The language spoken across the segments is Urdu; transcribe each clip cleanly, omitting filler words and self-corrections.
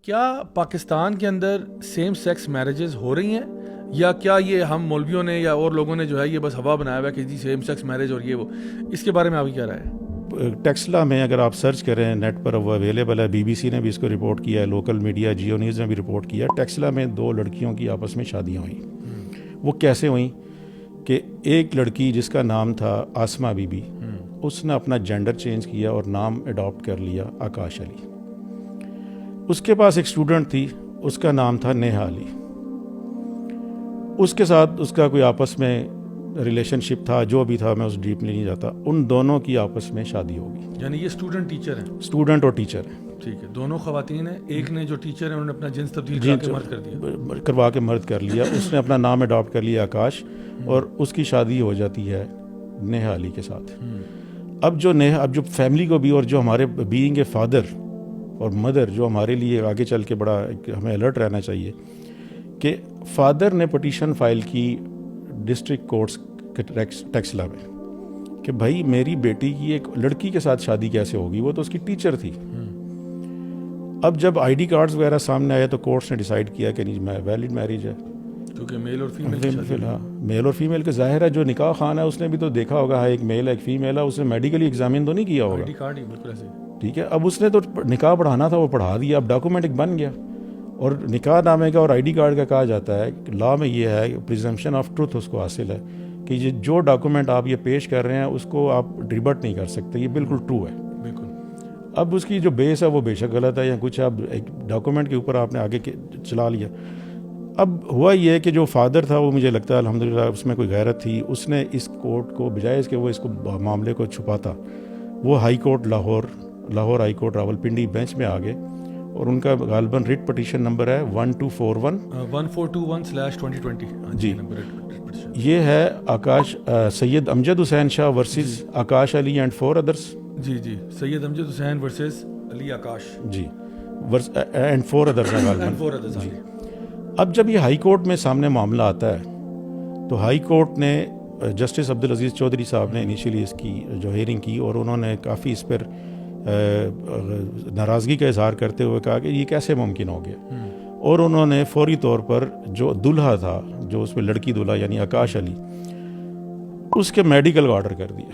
کیا پاکستان کے اندر سیم سیکس میرجز ہو رہی ہیں یا کیا یہ ہم مولویوں نے یا اور لوگوں نے جو ہے یہ بس ہوا بنایا ہوا ہے کہ جی سیم سیکس میرج اور یہ وہ، اس کے بارے میں آپ کی کیا رائے ہے؟ ٹیکسلا میں اگر آپ سرچ کریں نیٹ پر وہ اویلیبل ہے، بی بی سی نے بھی اس کو رپورٹ کیا ہے، لوکل میڈیا جیو نیوز نے بھی رپورٹ کیا ہے. ٹیکسلا میں 2 لڑکیوں کی آپس میں شادیاں ہوئیں. وہ کیسے ہوئیں کہ ایک لڑکی جس کا نام تھا آسما بی بی، اس نے اپنا جینڈر چینج کیا اور نام اڈاپٹ کر لیا آکاش علی. اس کے پاس ایک اسٹوڈنٹ تھی، اس کا نام تھا نیہا علی. اس کے ساتھ اس کا کوئی آپس میں ریلیشن شپ تھا، جو بھی تھا میں اس ڈیپلی نہیں جاتا. ان دونوں کی آپس میں شادی ہوگی. یعنی یہ اسٹوڈنٹ ٹیچر ہیں؟ اسٹوڈنٹ اور ٹیچر ہیں. ٹھیک ہے، دونوں خواتین ہیں. ایک نے جو ٹیچر ہے انہوں نے اپنا جنس تبدیل کروا کے مرد کر دیا. اس نے اپنا نام اڈاپٹ کر لیا آکاش، اور اس کی شادی ہو جاتی ہے نیہا علی کے ساتھ. اب جو فیملی کو بھی اور جو ہمارے بینگ اے فادر اور مدر، جو ہمارے لیے آگے چل کے بڑا ہمیں الرٹ رہنا چاہیے کہ فادر نے پٹیشن فائل کی ڈسٹرکٹ کورٹس ٹیکسلا میں کہ بھائی میری بیٹی کی ایک لڑکی کے ساتھ شادی کیسے ہوگی، وہ تو اس کی ٹیچر تھی. اب جب آئی ڈی کارڈز وغیرہ سامنے آئے تو کورٹس نے ڈیسائیڈ کیا کہ نہیں ویلڈ میرج ہے، کیونکہ میل اور فیمیل. میل اور فیمیل کا ظاہر ہے، جو نکاح خان ہے اس نے بھی تو دیکھا ہوگا ایک میل ہے ایک فیمیل ہے، اس نے میڈیکلی ایگزامن تو نہیں کیا ہوگا. ٹھیک ہے، اب اس نے تو نکاح پڑھانا تھا، وہ پڑھا دیا. اب ڈاکومنٹ ایک بن گیا. اور نکاح نامے کا اور آئی ڈی کارڈ کا کہا جاتا ہے لا میں یہ ہے پریزمپشن آف ٹروتھ اس کو حاصل ہے کہ یہ جو ڈاکومنٹ آپ یہ پیش کر رہے ہیں اس کو آپ ریبٹ نہیں کر سکتے، یہ بالکل ٹرو ہے. بالکل. اب اس کی جو بیس ہے وہ بے شک غلط ہے یا کچھ، اب ایک ڈاکومنٹ کے اوپر آپ نے آگے چلا لیا. اب ہوا یہ کہ جو فادر تھا وہ مجھے لگتا ہے الحمدللہ اس میں کوئی غیرت تھی، اس نے اس کورٹ کو بجائے اس کہ وہ اس کو معاملے کو چھپاتا، وہ high court Lahore high court Rawalpindi bench میں آ گئے. اور ان کا غالباً ریٹ پٹیشن نمبر ہے 1421/2020. جی، یہ ہے Akash Syed Amjad Hussain Shah versus Akash Ali and 4 others. جی Syed Amjad Hussain versus Ali Akash ji and 4 others ہیں غالباً. جی. اب جب یہ ہائی کورٹ میں سامنے معاملہ آتا ہے تو ہائی کورٹ نے جسٹس عبدالعزیز چودھری صاحب نے انیشیلی اس کی جو ہیئرنگ کی اور انہوں نے کافی اس پر ناراضگی کا اظہار کرتے ہوئے کہا کہ یہ کیسے ممکن ہو گیا. اور انہوں نے فوری طور پر جو دلہا تھا، جو اس میں لڑکی دلہا یعنی آکاش علی، اس کے میڈیکل کا آرڈر کر دیا.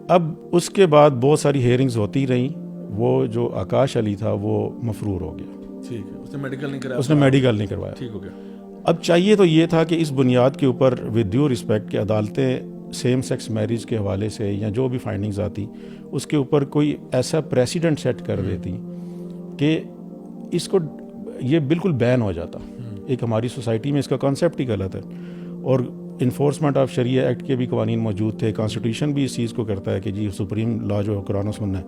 اب اس کے بعد بہت ساری ہیئرنگز ہوتی رہیں. وہ جو آکاش علی تھا وہ مفرور ہو گیا. ٹھیک ہے، اس نے میڈیکل نہیں کروایا. ٹھیک ہو گیا. اب چاہیے تو یہ تھا کہ اس بنیاد کے اوپر ود ڈیو رسپیکٹ کہ عدالتیں سیم سیکس میرج کے حوالے سے یا جو بھی فائنڈنگز آتی اس کے اوپر کوئی ایسا پریسیڈنٹ سیٹ کر دیتی کہ اس کو یہ بالکل بین ہو جاتا. ایک ہماری سوسائٹی میں اس کا کانسیپٹ ہی غلط ہے. اور انفورسمنٹ آف شریعہ ایکٹ کے بھی قوانین موجود تھے، کانسٹیٹیوشن بھی اس چیز کو کرتا ہے کہ جی سپریم لا جو قرآن و سنت ہے،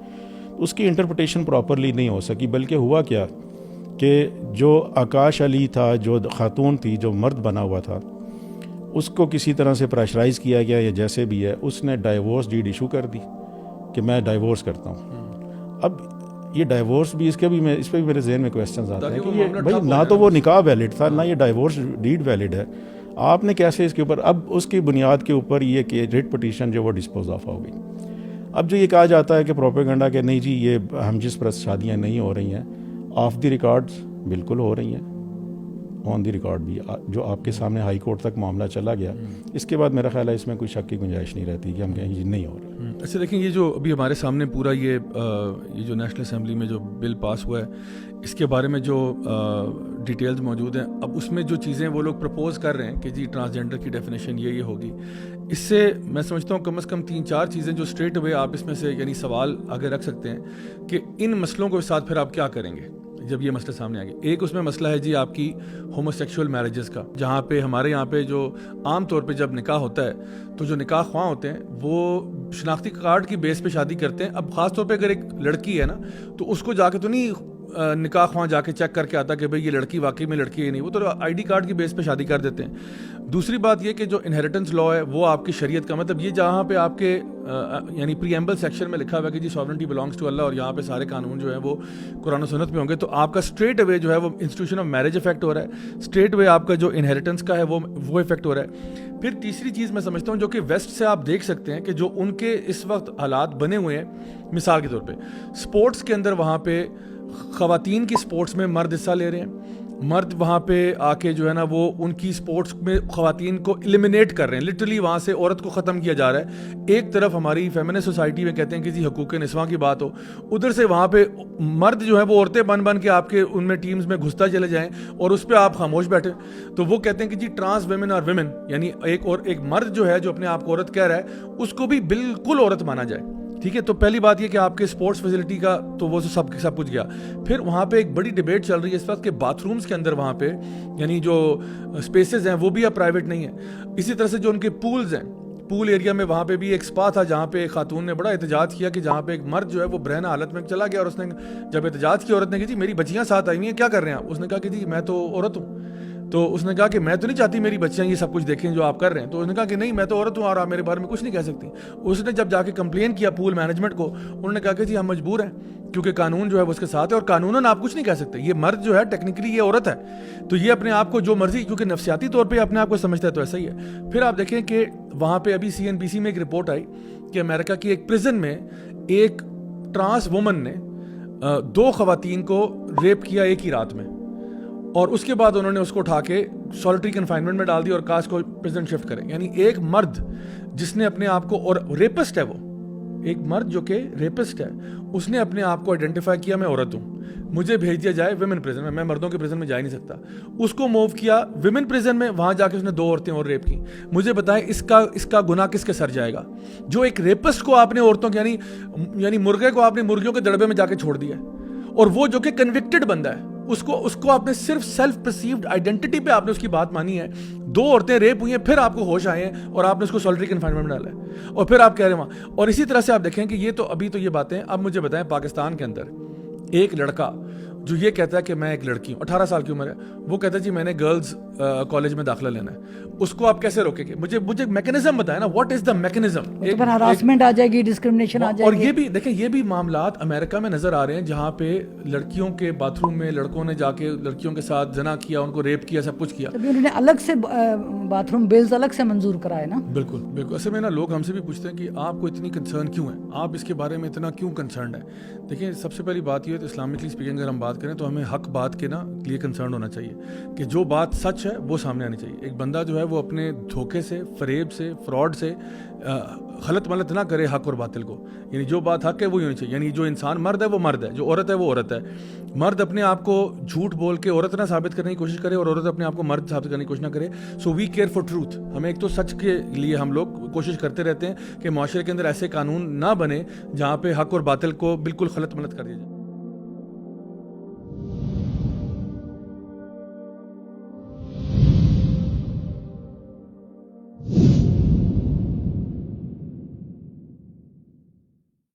اس کی انٹرپریٹیشن پراپرلی نہیں ہو سکی. بلکہ ہوا کیا کہ جو آکاش علی تھا، جو خاتون تھی، جو مرد بنا ہوا تھا، اس کو کسی طرح سے پریشرائز کیا گیا یا جیسے بھی ہے، اس نے ڈائیورس ڈیڈ ایشو کر دی کہ میں ڈائیورس کرتا ہوں. اب یہ ڈائیورس بھی اس پہ بھی میرے ذہن میں کویسچنز آتے ہیں کہ یہ بھائی نہ تو وہ نکاح ویلڈ تھا نہ یہ ڈائیورس ڈیڈ ویلڈ ہے، آپ نے کیسے اس کے اوپر، اب اس کی بنیاد کے اوپر یہ کہ ریٹ پٹیشن جو وہ ڈسپوز آف ہو گئی. اب جو یہ کہا جاتا ہے کہ پروپیگنڈا کہ نہیں جی یہ ہم جس پرست شادیاں نہیں ہو رہی ہیں، آف دی ریکارڈز بالکل ہو رہی ہیں، آن دی ریکارڈ بھی، جو آپ کے سامنے ہائی کورٹ تک معاملہ چلا گیا. اس کے بعد میرا خیال ہے اس میں کوئی شک کی گنجائش نہیں رہتی کہ ہم کہیں یہ نہیں ہو رہا. اچھا دیکھیں، یہ جو ابھی ہمارے سامنے پورا یہ جو نیشنل اسمبلی میں جو بل پاس ہوا ہے، اس کے بارے میں جو ڈیٹیلز موجود ہیں، اب اس میں جو چیزیں وہ لوگ پرپوز کر رہے ہیں کہ جی ٹرانسجینڈر کی ڈیفینیشن یہ ہوگی، اس سے میں سمجھتا ہوں کم از کم 3-4 چیزیں جو اسٹریٹ اوے آپ اس میں سے یعنی سوال آگے رکھ سکتے ہیں کہ ان مسئلوں کے ساتھ پھر آپ کیا کریں گے جب یہ مسئلہ سامنے آ گیا. ایک اس میں مسئلہ ہے جی آپ کی ہومو سیکشول میرجز کا، جہاں پہ ہمارے یہاں پہ جو عام طور پہ جب نکاح ہوتا ہے تو جو نکاح خواہ ہوتے ہیں وہ شناختی کارڈ کی بیس پہ شادی کرتے ہیں. اب خاص طور پہ اگر ایک لڑکی ہے نا تو اس کو جا کے تو نہیں نکاح خواہ جا کے چیک کر کے آتا کہ بھئی یہ لڑکی واقعی میں لڑکی ہے نہیں، وہ تو آئی ڈی کارڈ کی بیس پہ شادی کر دیتے ہیں. دوسری بات یہ کہ جو انہیریٹنس لا ہے وہ آپ کی شریعت کا مطلب یہ جہاں پہ آپ کے یعنی پریمبل سیکشن میں لکھا ہوا ہے کہ جی ساورنٹی بلانگس ٹو اللہ اور یہاں پہ سارے قانون جو ہیں وہ قرآن و سنت پہ ہوں گے، تو آپ کا اسٹریٹ اوے جو ہے وہ انسٹیٹیوشن آف میرج افیکٹ ہو رہا ہے، اسٹریٹ اوے آپ کا جو انہیریٹنس کا ہے وہ افیکٹ ہو رہا ہے. پھر تیسری چیز میں سمجھتا ہوں جو کہ ویسٹ سے آپ دیکھ سکتے ہیں کہ جو ان کے اس وقت حالات بنے ہوئے ہیں، مثال کے طور پہ اسپورٹس کے اندر وہاں پہ خواتین کی سپورٹس میں مرد حصہ لے رہے ہیں, مرد وہاں پہ آ کے جو ہے نا وہ ان کی سپورٹس میں خواتین کو ایلیمینیٹ کر رہے ہیں, لٹرلی وہاں سے عورت کو ختم کیا جا رہا ہے. ایک طرف ہماری فیمنسٹ سوسائٹی میں کہتے ہیں کہ جی حقوق نسواں کی بات ہو, ادھر سے وہاں پہ مرد جو ہے وہ عورتیں بن کے آپ کے ان میں ٹیمز میں گھستا چلے جائیں اور اس پہ آپ خاموش بیٹھیں. تو وہ کہتے ہیں کہ جی ٹرانس ویمن اور ویمن, یعنی ایک مرد جو ہے جو اپنے آپ کو عورت کہہ رہا ہے اس کو بھی بالکل عورت مانا جائے. ٹھیک ہے, تو پہلی بات یہ کہ آپ کے اسپورٹس فیسلٹی کا تو وہ سب کچھ گیا. پھر وہاں پہ ایک بڑی ڈیبیٹ چل رہی ہے اس وقت کہ باتھ رومز کے اندر وہاں پہ یعنی جو اسپیسز ہیں وہ بھی اب پرائیویٹ نہیں ہیں. اسی طرح سے جو ان کے پولز ہیں, پول ایریا میں وہاں پہ بھی ایک سپا تھا جہاں پہ ایک خاتون نے بڑا احتجاج کیا کہ جہاں پہ ایک مرد جو ہے وہ برہنہ حالت میں چلا گیا اور اس نے جب احتجاج کیا عورت نے کہ جی میری بچیاں ساتھ آئی ہوئی ہیں, کیا کر رہے ہیں آپ؟ اس نے کہا کہ جی میں تو عورت ہوں. تو اس نے کہا کہ میں تو نہیں چاہتی میری بچیاں یہ سب کچھ دیکھیں جو آپ کر رہے ہیں. تو اس نے کہا کہ نہیں میں تو عورت ہوں اور آپ میرے بارے میں کچھ نہیں کہہ سکتی. اس نے جب جا کے کمپلین کیا پول مینجمنٹ کو, انہوں نے کہا کہ جی ہم مجبور ہیں کیونکہ قانون جو ہے وہ اس کے ساتھ ہے اور قانوناً آپ کچھ نہیں کہہ سکتے. یہ مرد جو ہے ٹیکنیکلی یہ عورت ہے, تو یہ اپنے آپ کو جو مرضی, کیونکہ نفسیاتی طور پہ اپنے آپ کو سمجھتا ہے تو ایسا ہی ہے. پھر آپ دیکھیں کہ وہاں پہ ابھی CNBC میں ایک رپورٹ آئی کہ امریکہ کی ایک پرزن میں ایک ٹرانس وومن نے 2 خواتین کو ریپ کیا ایک ہی رات میں, اور اس کے بعد انہوں نے اس کو اٹھا کے سالٹری کنفائنمنٹ میں ڈال دیا اور کہا اس کو پریزن شفٹ کریں. یعنی ایک مرد جس نے اپنے آپ کو, اور ریپسٹ ہے وہ, ایک مرد جو کہ ریپسٹ ہے, اس نے اپنے آپ کو آئیڈینٹیفائی کیا میں عورت ہوں, مجھے بھیج دیا جائے ویمن پریزن میں مردوں کے پریزن میں جا ہی نہیں سکتا. اس کو موو کیا ویمن پریزن میں, وہاں جا کے اس نے 2 عورتیں اور ریپ کی. مجھے بتائیں اس کا گناہ کس کے سر جائے گا؟ جو ایک ریپسٹ کو آپ نے عورتوں کے یعنی مرغے کو آپ نے مرغیوں کے دڑبے میں جا کے چھوڑ دیا, اور وہ جو کہ کنوکٹڈ بندہ ہے اس کو آپ نے صرف سیلف پرسیوڈ آئیڈینٹی پہ آپ نے اس کی بات مانی ہے. 2 عورتیں ریپ ہوئی ہیں, پھر آپ کو ہوش آئے ہیں اور آپ نے اس کو سالٹری کنفائنمنٹ میں ڈالا ہے, اور پھر آپ کہہ رہے ہیں وہاں. اور اسی طرح سے آپ دیکھیں کہ یہ تو ابھی تو یہ باتیں. اب مجھے بتائیں پاکستان کے اندر ایک لڑکا جو یہ کہتا ہے کہ میں ایک لڑکی ہوں, 18 سال کی عمر ہے, وہ کہتا ہے جی میں نے گرلز کالج میں داخلہ لینا ہے, اس کو آپ کیسے روکیں گے؟ مجھے میکنزم بتائیں نا, what is the mechanism? Harassment آ جائے گی, ڈسکرمنیشن آ جائے گی. اور یہ بھی دیکھیں, یہ بھی معاملات امریکہ میں نظر آ رہے ہیں جہاں پہ لڑکیوں کے باتھ روم میں لڑکوں نے جا کے لڑکیوں کے ساتھ زنا کیا, ان کو ریپ کیا, سب کچھ کیا. تبھی انہوں نے الگ سے باتھ روم بلز الگ سے منظور کرائے نا. بالکل بالکل. اصل میں نا لوگ ہم سے بھی پوچھتے ہیں کہ آپ کو اتنی کنسرن کیوں ہے, آپ اس کے بارے میں اتنا کیوں کنسرنڈ ہے؟ دیکھیں سب سے پہلی بات یہ ہے تو اسلامکلی اسپیکنگ اگر ہم بات کریں تو ہمیں حق بات کے نا لیے کنسرن ہونا چاہیے کہ جو بات سچ ہے وہ سامنے آنی چاہیے. ایک بندہ جو ہے وہ اپنے دھوکے سے, فریب سے, فراڈ سے غلط ملت نہ کرے حق اور باطل کو. یعنی جو بات حق ہے وہی ہونی چاہیے. یعنی جو انسان مرد ہے وہ مرد ہے, جو عورت ہے وہ عورت ہے. مرد اپنے آپ کو جھوٹ بول کے عورت نہ ثابت کرنے کی کوشش کرے اور عورت اپنے آپ کو مرد ثابت کرنے کی کوشش نہ کرے. سو وی کیئر فار ٹروتھ. ہمیں ایک تو سچ کے لیے ہم لوگ کوشش کرتے رہتے ہیں کہ معاشرے کے اندر ایسے قانون نہ بنے جہاں پہ حق اور باطل کو بالکل غلط ملت کر دیا جائے.